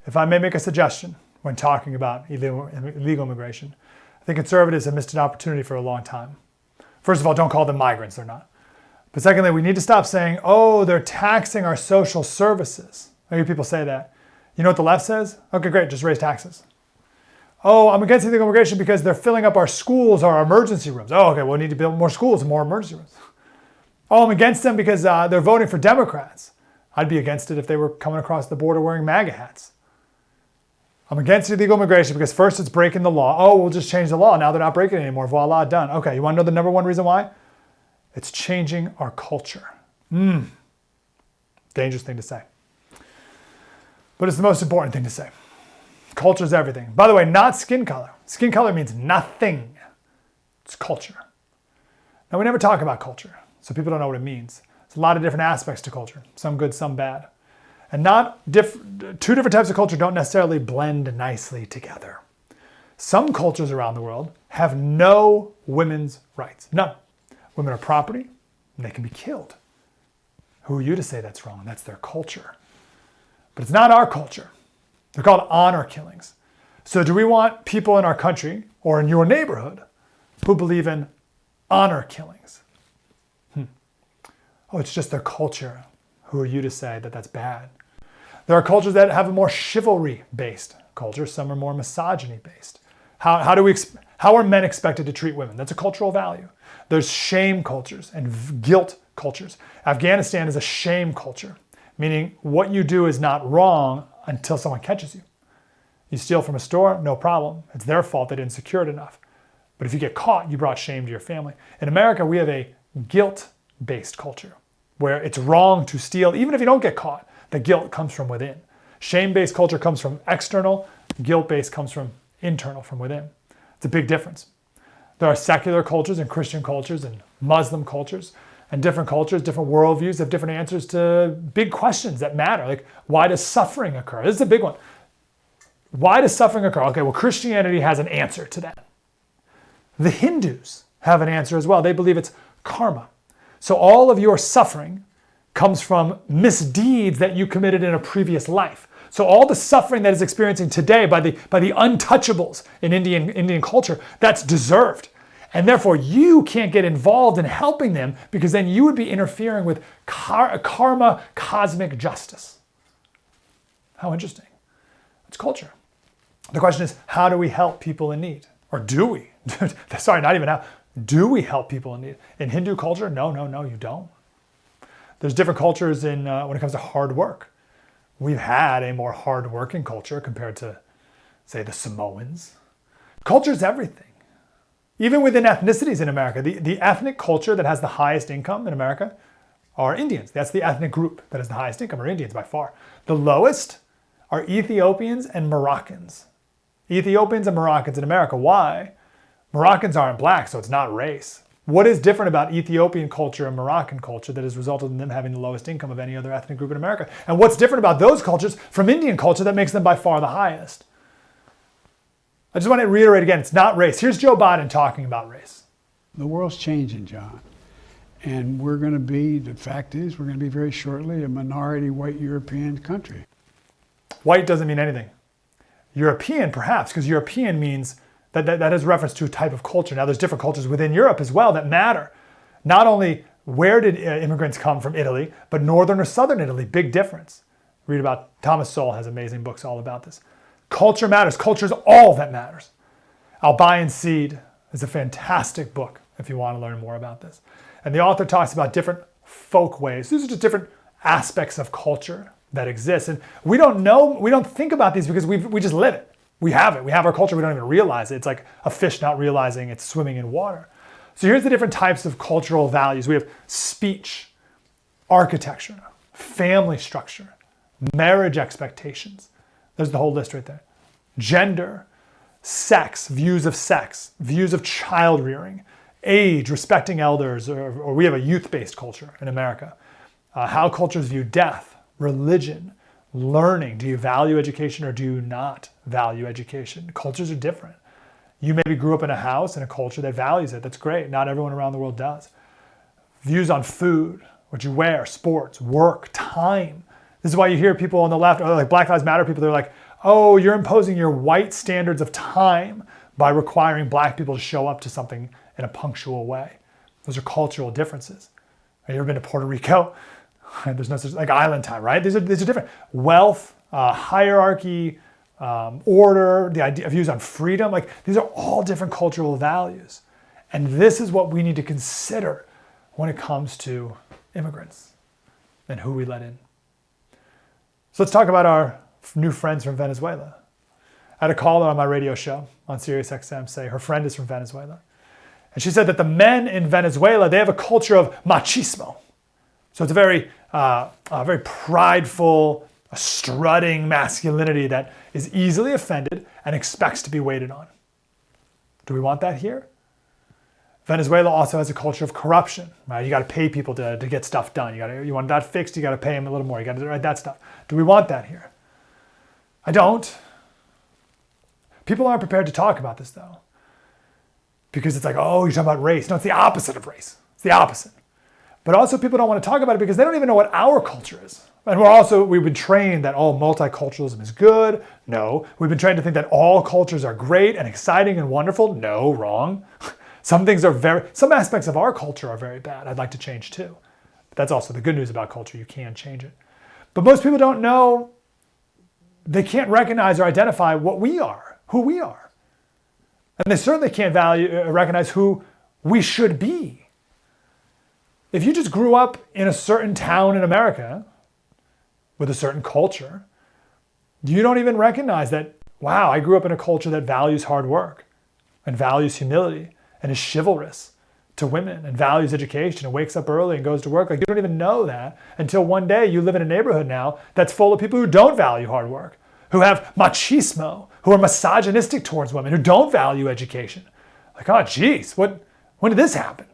if I may make a suggestion when talking about illegal immigration, I think conservatives have missed an opportunity for a long time. First of all, don't call them migrants, they're not. But secondly, we need to stop saying, oh, they're taxing our social services. I hear people say that. You know what the left says? Okay, great, just raise taxes. Oh, I'm against illegal immigration because they're filling up our schools or our emergency rooms. Oh, okay, well, we need to build more schools and more emergency rooms. Oh, I'm against them because they're voting for Democrats. I'd be against it if they were coming across the border wearing MAGA hats. I'm against illegal immigration because first it's breaking the law. Oh, we'll just change the law. Now they're not breaking it anymore. Voila, done. Okay, you want to know the number one reason why? It's changing our culture. Dangerous thing to say. But it's the most important thing to say. Culture is everything. By the way, not skin color. Skin color means nothing. It's culture. Now, we never talk about culture, so people don't know what it means. There's a lot of different aspects to culture, some good, some bad. And two different types of culture don't necessarily blend nicely together. Some cultures around the world have no women's rights. None. Women are property, and they can be killed. Who are you to say that's wrong? That's their culture. But it's not our culture. They're called honor killings. So do we want people in our country or in your neighborhood who believe in honor killings? Oh, it's just their culture. Who are you to say that that's bad? There are cultures that have a more chivalry-based culture. Some are more misogyny-based. How are men expected to treat women? That's a cultural value. There's shame cultures and guilt cultures. Afghanistan is a shame culture, meaning what you do is not wrong until someone catches you. You steal from a store, no problem. It's their fault they didn't secure it enough. But if you get caught, you brought shame to your family. In America, we have a guilt-based culture where it's wrong to steal, even if you don't get caught. The guilt comes from within. Shame-based culture comes from external. Guilt-based comes from internal, from within. It's a big difference. There are secular cultures and Christian cultures and Muslim cultures, and different cultures, different worldviews have different answers to big questions that matter. Like, why does suffering occur? This is a big one. Why does suffering occur? Okay, well, Christianity has an answer to that. The Hindus have an answer as well. They believe it's karma. So all of your suffering comes from misdeeds that you committed in a previous life. So all the suffering that is experiencing today by the untouchables in Indian culture, that's deserved. And therefore, you can't get involved in helping them because then you would be interfering with karma, cosmic justice. How interesting. It's culture. The question is, how do we help people in need? Or do we? Sorry, not even how. Do we help people in need? In Hindu culture, no, you don't. There's different cultures when it comes to hard work. We've had a more hard-working culture compared to, say, the Samoans. Culture is everything. Even within ethnicities in America, the ethnic culture that has the highest income in America are Indians. That's the ethnic group that has the highest income, are Indians by far. The lowest are Ethiopians and Moroccans. Ethiopians and Moroccans in America. Why? Moroccans aren't black, so it's not race. What is different about Ethiopian culture and Moroccan culture that has resulted in them having the lowest income of any other ethnic group in America? And what's different about those cultures from Indian culture that makes them by far the highest? I just want to reiterate again, it's not race. Here's Joe Biden talking about race. The world's changing, John. And the fact is, we're going to be very shortly a minority white European country. White doesn't mean anything. European, perhaps, because European means that has reference to a type of culture. Now, there's different cultures within Europe as well that matter. Not only where did immigrants come from Italy, but northern or southern Italy, big difference. Read about, Thomas Sowell has amazing books all about this. Culture matters. Culture is all that matters. I'll Buy and Seed is a fantastic book if you want to learn more about this. And the author talks about different folk ways. These are just different aspects of culture that exist. And we don't think about these because we just live it. We have it. We have our culture. We don't even realize it. It's like a fish not realizing it's swimming in water. So here's the different types of cultural values. We have speech, architecture, family structure, marriage expectations. There's the whole list right there. Gender, sex, views of child rearing, age, respecting elders, or we have a youth-based culture in America. How cultures view death, religion, learning. Do you value education or do you not value education? Cultures are different. You maybe grew up in a house in a culture that values it. That's great. Not everyone around the world does. Views on food, what you wear, sports, work, time. This is why you hear people on the left, or like Black Lives Matter people, they're like, Oh, you're imposing your white standards of time by requiring black people to show up to something in a punctual way. Those are cultural differences. Have you ever been to Puerto Rico? There's no such like island time, right? These are different. Wealth, hierarchy, order, the idea of views on freedom, like these are all different cultural values. And this is what we need to consider when it comes to immigrants and who we let in. So let's talk about our new friends from Venezuela. I had a caller on my radio show on SiriusXM say her friend is from Venezuela. And she said that the men in Venezuela, they have a culture of machismo. So it's a very prideful, strutting masculinity that is easily offended and expects to be waited on. Do we want that here? Venezuela also has a culture of corruption, right? You got to pay people to get stuff done. You want that fixed, you got to pay them a little more. You got to write that stuff. Do we want that here? I don't. People aren't prepared to talk about this though. Because it's like, oh, you're talking about race. No, it's the opposite of race. It's the opposite. But also people don't want to talk about it because they don't even know what our culture is. And we've been trained that all multiculturalism is good. No. We've been trained to think that all cultures are great and exciting and wonderful. No, wrong. Some aspects of our culture are very bad. I'd like to change too. But that's also the good news about culture. You can change it. But most people don't know, they can't recognize or identify what we are, who we are. And they certainly can't recognize who we should be. If you just grew up in a certain town in America with a certain culture, you don't even recognize that, wow, I grew up in a culture that values hard work and values humility and is chivalrous to women and values education and wakes up early and goes to work. Like you don't even know that until one day you live in a neighborhood now that's full of people who don't value hard work, who have machismo, who are misogynistic towards women, who don't value education. Like, oh, geez, when did this happen?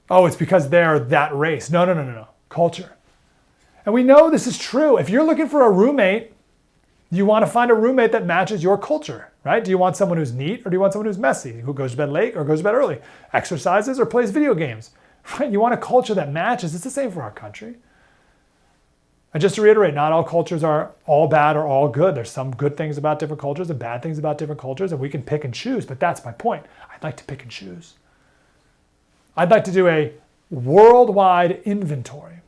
Oh, it's because they're that race. No. Culture. And we know this is true. If you're looking for a roommate, you want to find a roommate that matches your culture, right? Do you want someone who's neat or do you want someone who's messy, who goes to bed late or goes to bed early, exercises or plays video games, right? You want a culture that matches. It's the same for our country. And just to reiterate, not all cultures are all bad or all good. There's some good things about different cultures and bad things about different cultures, and we can pick and choose, but that's my point. I'd like to pick and choose. I'd like to do a worldwide inventory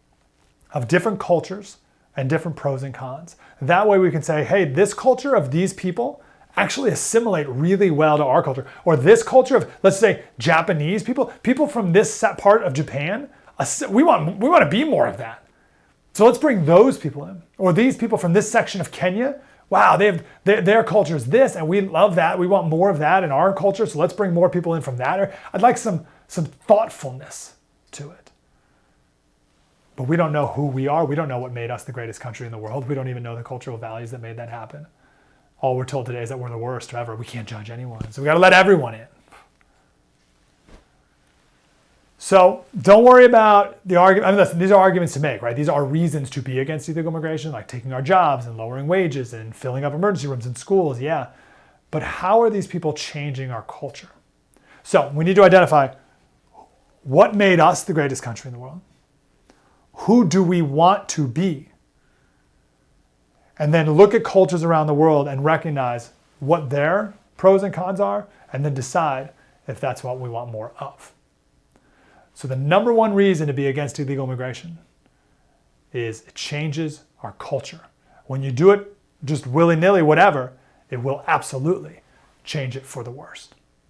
of different cultures and different pros and cons. That way we can say, hey, this culture of these people actually assimilate really well to our culture. Or this culture of, let's say, Japanese people from this part of Japan, we want to be more of that. So let's bring those people in. Or these people from this section of Kenya, wow, their culture is this, and we love that. We want more of that in our culture, so let's bring more people in from that. Or I'd like some thoughtfulness to it. But we don't know who we are. We don't know what made us the greatest country in the world. We don't even know the cultural values that made that happen. All we're told today is that we're the worst ever. We can't judge anyone. So we got to let everyone in. So don't worry about the argument. I mean, listen, these are arguments to make, right? These are reasons to be against illegal immigration, like taking our jobs and lowering wages and filling up emergency rooms in schools. Yeah. But how are these people changing our culture? So we need to identify what made us the greatest country in the world. Who do we want to be? And then look at cultures around the world and recognize what their pros and cons are, and then decide if that's what we want more of. So the number one reason to be against illegal immigration is it changes our culture. When you do it just willy-nilly, whatever, it will absolutely change it for the worst.